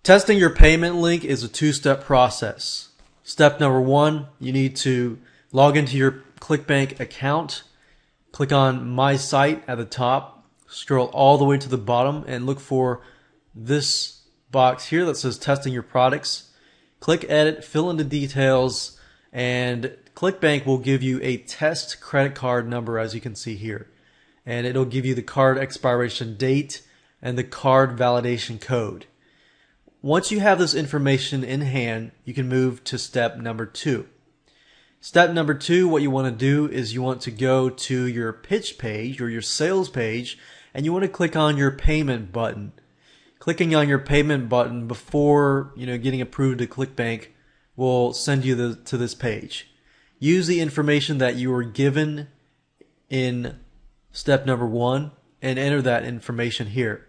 Testing your payment link is a two-step process. Step number one, you need to log into your Clickbank account, click on My Site at the top, scroll all the way to the bottom and look for this box here that says Testing Your Products. Click Edit, fill in the details, and Clickbank will give you a test credit card number, as you can see here. And it'll give you the card expiration date and the card validation code. Once you have this information in hand, you can move to step number two. Step number two, what you want to do is you want to go to your pitch page or your sales page, and you want to click on your payment button. Clicking on your payment button before getting approved to Clickbank will send you to this page. Use the information that you were given in step number one and enter that information here.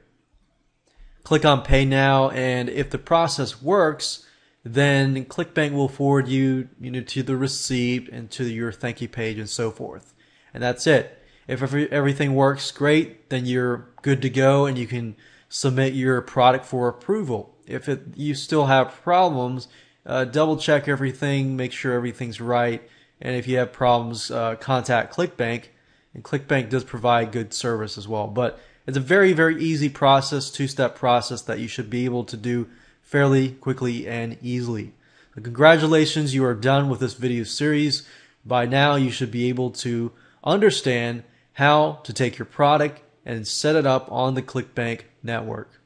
Click on Pay Now, and if the process works, then Clickbank will forward you, to the receipt and to your thank you page and so forth. And that's it. If everything works great, then you're good to go and you can submit your product for approval. If you still have problems, double check everything, make sure everything's right, and if you have problems, contact Clickbank. And Clickbank does provide good service as well. But it's a very, very easy process, two-step process that you should be able to do fairly quickly and easily. So congratulations, you are done with this video series. By now, you should be able to understand how to take your product and set it up on the Clickbank network.